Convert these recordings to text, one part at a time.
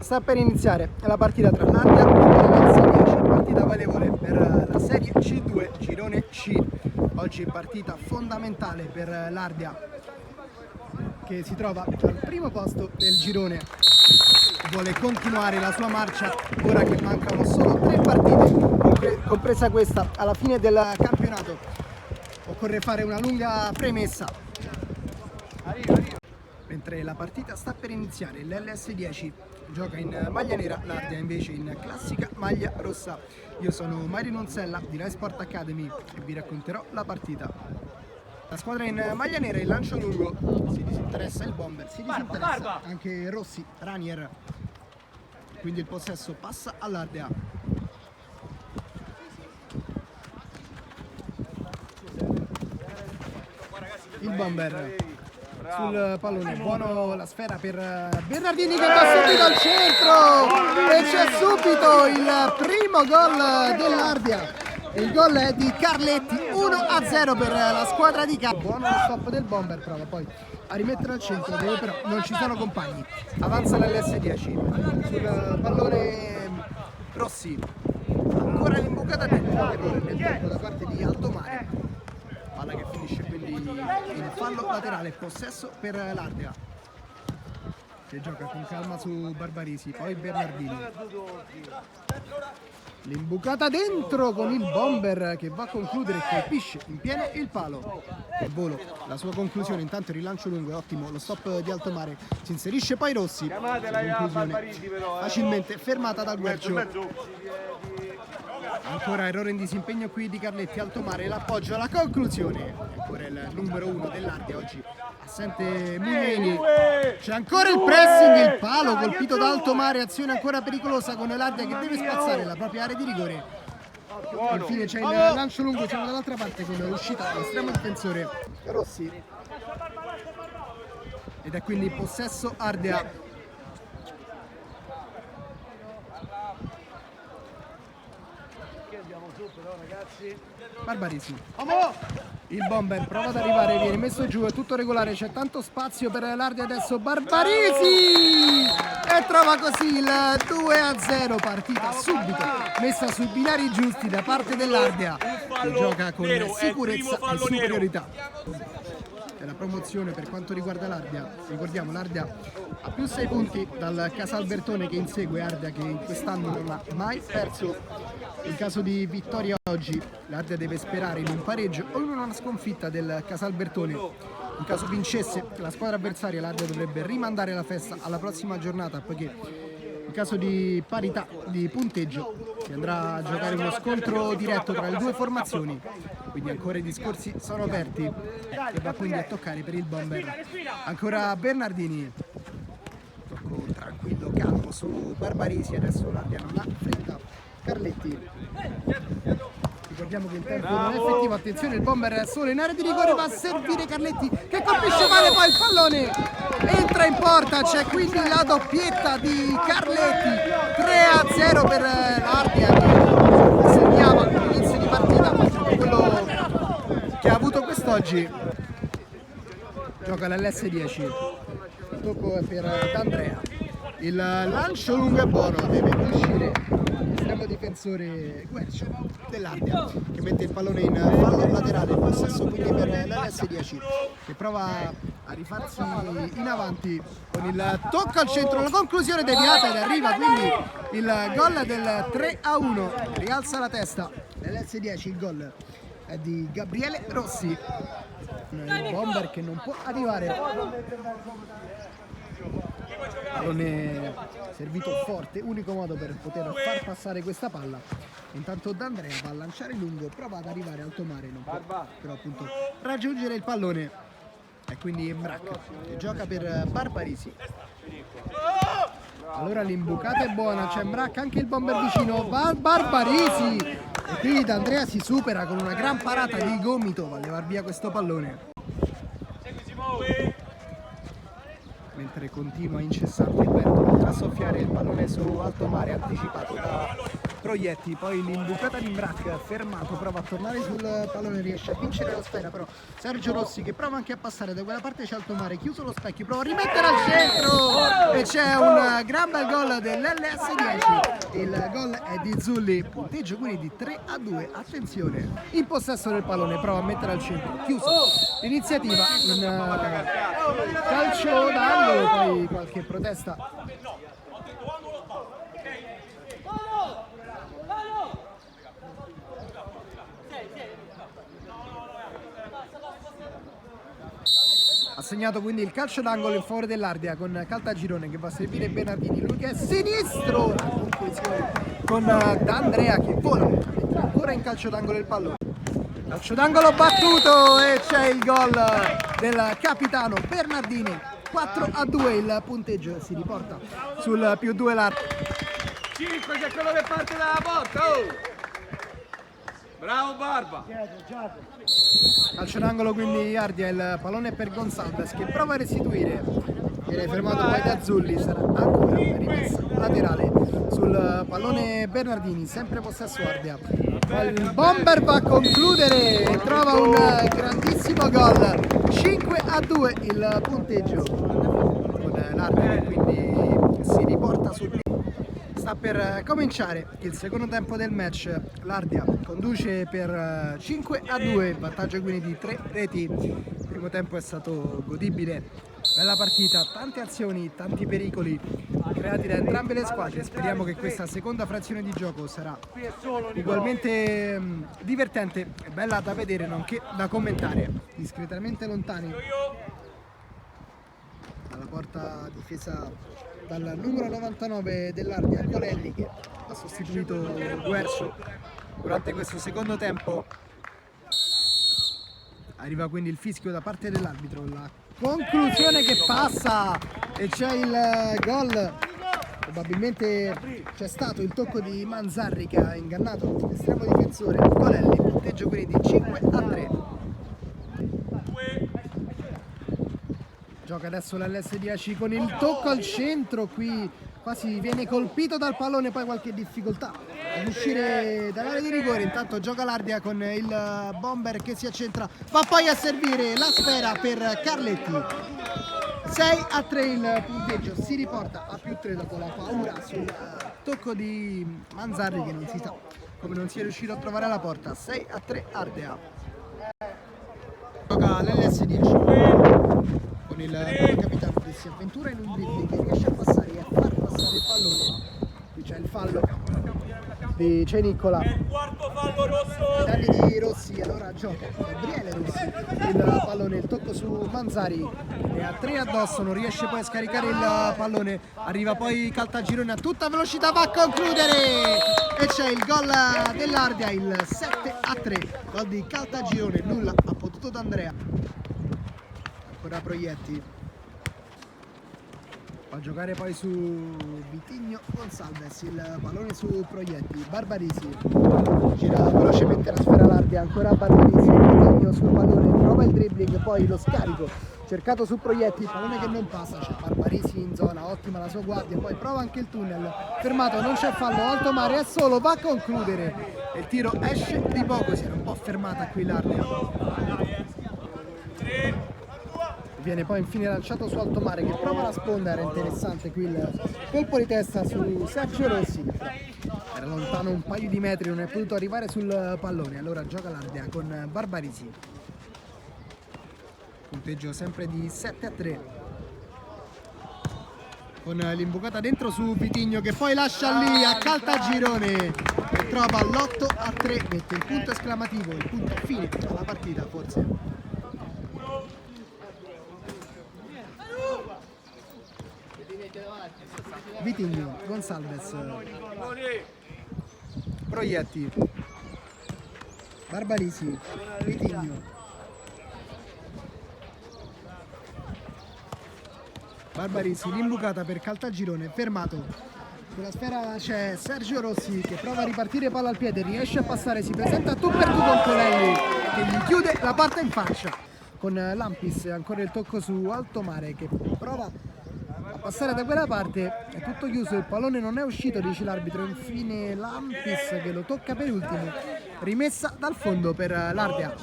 sta per iniziare la partita tra l'Ardia e l'S10, partita valevole per la Serie C2, girone C. Oggi partita fondamentale per l'Ardia, che si trova al primo posto del girone. Vuole continuare la sua marcia ora che mancano solo 3 partite, compresa questa, alla fine del campionato. Occorre fare una lunga premessa. Mentre la partita sta per iniziare, l'LS10 gioca in maglia nera, l'Ardia invece in classica maglia rossa. Io sono Mario Nonzella di Rai Sport Academy e vi racconterò la partita. La squadra in maglia nera, il lancio lungo, si disinteressa il bomber, si disinteressa anche Rossi, Ranier. Quindi il possesso passa all'Ardia. Il bomber sul pallone, buono la sfera per Bernardini che va subito al centro e c'è subito il primo gol dell'Ardia. Il gol è di Carletti, 1-0 per la squadra di Campo. Buono lo stop del bomber, prova poi a rimettere al centro dove però non ci sono compagni. Avanza l'LS10 sul pallone Rossi, ancora l'imbucata dentro, errore nel tempo da parte di Altomare. Palla che finisce quindi in fallo laterale, possesso per l'Ardia, che gioca con calma su Barbarisi, poi Bernardini. L'imbucata dentro con il bomber che va a concludere e colpisce in pieno il palo. Il volo, la sua conclusione, intanto il rilancio lungo è ottimo, lo stop di Altomare, si inserisce poi Rossi, conclusione facilmente fermata dal Guercio. Ancora errore in disimpegno qui di Carletti, Altomare l'appoggio alla conclusione. Ancora il numero 1 dell'Ardia oggi, assente Mugnini. C'è ancora il pressing, il palo colpito da Altomare, azione ancora pericolosa con l'Ardia che deve spazzare la propria area di rigore. Infine c'è il lancio lungo, siamo dall'altra parte con l'uscita dell'estremo difensore Rossi. Ed è quindi possesso Ardia. Barbarisi, il bomber prova ad arrivare, viene messo giù, è tutto regolare, c'è tanto spazio per l'Ardia adesso. Barbarisi e trova così il 2-0, partita subito messa sui binari giusti da parte dell'Ardia, che gioca con sicurezza e superiorità. È la promozione per quanto riguarda l'Ardia. Ricordiamo, l'Ardia ha più 6 punti dal Casalbertone che insegue Ardia, che in quest'anno non ha mai perso. In caso di vittoria oggi l'Ardia deve sperare in un pareggio o in una sconfitta del Casalbertone. In caso vincesse la squadra avversaria, l'Ardia dovrebbe rimandare la festa alla prossima giornata, poiché in caso di parità di punteggio si andrà a giocare uno scontro diretto tra le due formazioni. Quindi ancora i discorsi sono aperti e va quindi a toccare per il bomber. Ancora Bernardini, tocco tranquillo, calmo su Barbarisi, adesso l'Ardia non ha fretta. Carletti, ricordiamo che il tempo non è effettivo, attenzione, il bomber è solo in area di rigore, va a servire Carletti che colpisce male, poi il pallone entra in porta, c'è quindi la doppietta di Carletti, 3-0 per l'Ardia, che segnava all'inizio di partita quello che ha avuto quest'oggi. Gioca l'LS10, il tocco è per D'Andrea, il lancio lungo è buono, deve uscire l'estremo difensore Guercio dell'Ardia, che mette il pallone in fallo laterale, il possesso quindi per l'LS10, che prova a rifarsi in avanti con il tocco al centro, la conclusione deviata ed arriva quindi il gol del 3-1, rialza la testa l'LS10, il gol è di Gabriele Rossi, il bomber che non può arrivare. Pallone servito forte, unico modo per poter far passare questa palla. Intanto D'Andrea va a lanciare lungo, prova ad arrivare Altomare, non può però appunto raggiungere il pallone. E quindi Mbrac che gioca per Barbarisi. Allora l'imbucata è buona, c'è Mbrac, anche il bomber vicino, va Barbarisi e qui D'Andrea si supera con una gran parata di gomito, va a levar via questo pallone. Mentre continua incessante il vento a soffiare il pallone su Altomare, anticipato da Proietti, poi l'imbucata di Mrak, fermato, prova a tornare sul pallone, riesce a vincere la sfera, però Sergio Rossi che prova anche a passare da quella parte, c'è Altomare, chiuso lo specchio, prova a rimettere al centro e c'è un gran bel gol dell'LS10. Il gol è di Zulli, punteggio quindi di 3-2. Attenzione, in possesso del pallone, prova a mettere al centro, chiuso l'iniziativa, un calcio d'angolo, poi qualche protesta. Ha segnato quindi il calcio d'angolo in favore dell'Ardea con Caltagirone che va a servire Bernardini, lui che è sinistro, con D'Andrea che vola, ancora in calcio d'angolo il pallone. Calcio d'angolo battuto e c'è il gol del capitano Bernardini. 4-2 il punteggio, si riporta sul +2 l'Ardea. 5 c'è quello che parte dalla porta, oh! Bravo Barba! Calcio d'angolo quindi Ardea, il pallone per Gonzalez che prova a restituire, viene fermato poi da Zulli, sarà ancora rimessa laterale sul pallone Bernardini, sempre possesso Ardea. Il bomber va a concludere e trova un grandissimo gol, 5-2 il punteggio con l'Ardea che quindi si riporta sul. Sta per cominciare il secondo tempo del match, l'Ardea conduce per 5-2, vantaggio quindi di 3 reti. Il primo tempo è stato godibile, bella partita, tante azioni, tanti pericoli creati da entrambe le squadre. Speriamo che questa seconda frazione di gioco sarà ugualmente divertente e bella da vedere nonché da commentare. Discretamente lontani dalla porta difesa dal numero 99 dell'Ardea, Colelli, che ha sostituito Guercio durante questo secondo tempo. Arriva quindi il fischio da parte dell'arbitro, la conclusione che passa e c'è il gol. Probabilmente c'è stato il tocco di Manzarri che ha ingannato l'estremo difensore Colelli, punteggio quindi di 5-3. Gioca adesso l'LS10 con il tocco al centro, qui quasi viene colpito dal pallone, poi qualche difficoltà ad uscire dall'area di rigore. Intanto gioca l'Ardea con il bomber che si accentra, va poi a servire la sfera per Carletti. 6-3 il punteggio, si riporta a +3 dopo la paura sul tocco di Manzarri che non si sa come non sia riuscito a trovare la porta. 6-3 Ardea. Gioca l'LS10 con il capitano che si avventura in un dribbling che riesce a passare e a far passare il pallone. Qui c'è il fallo di Cenicola, danni di Rossi, allora gioca Gabriele Rossi il pallone, il tocco su Manzari e a 3 addosso, non riesce poi a scaricare il pallone, arriva poi Caltagirone a tutta velocità, va a concludere e c'è il gol dell'Ardea, il 7-3, gol di Caltagirone, nulla ha potuto D'Andrea. Ancora Proietti, va a giocare poi su Vitigno Gonzalez, il pallone su Proietti, Barbarisi gira velocemente la sfera l'Ardea, ancora Barbarisi, Vitigno sul pallone, prova il dribbling, poi lo scarico cercato su Proietti, il pallone che non passa, c'è Barbarisi in zona, ottima la sua guardia, poi prova anche il tunnel, fermato, non c'è fallo, Altomare è solo, va a concludere e il tiro esce di poco, si era un po' fermata qui l'Ardea. Viene poi infine lanciato su Altomare che prova la sponda, era interessante qui il colpo di testa su Sergio Rossi, era lontano un paio di metri, non è potuto arrivare sul pallone, allora gioca l'Ardea con Barbarisi, punteggio sempre di 7-3 con l'imbucata dentro su Vitigno che poi lascia lì a Caltagirone e trova l'8-3, mette il punto esclamativo, il punto fine alla partita forse. Vitigno, Gonzalez, Proietti, Barbarisi, Vitigno, Barbarisi, l'imbucata per Caltagirone, fermato. Sulla sfera c'è Sergio Rossi che prova a ripartire palla al piede, riesce a passare, si presenta tu per tu con Colelli che gli chiude la parte in faccia. Con Lampis ancora il tocco su Altomare che prova a passare da quella parte è tutto chiuso, il pallone non è uscito, dice l'arbitro. Infine Lampis che lo tocca per ultimo, rimessa dal fondo per l'Ardea.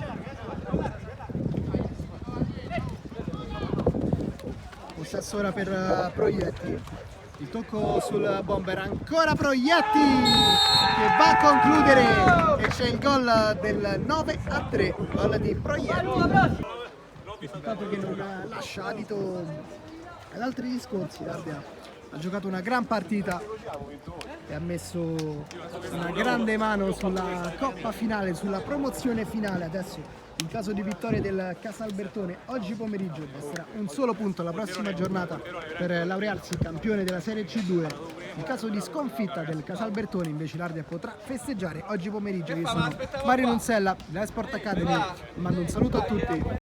Possesso ora per Proietti, il tocco sul bomber, ancora Proietti che va a concludere e c'è il gol del 9-3, gol di Proietti. Risultato che non lascia adito ad altri discorsi. L'Ardea ha giocato una gran partita e ha messo una grande mano sulla coppa finale, sulla promozione finale. Adesso in caso di vittoria del Casalbertone oggi pomeriggio basterà un solo punto alla prossima giornata per laurearsi campione della Serie C2. In caso di sconfitta del Casalbertone invece l'Ardea potrà festeggiare oggi pomeriggio. Io sono Mario Nunzella della Sport Academy, mando un saluto a tutti.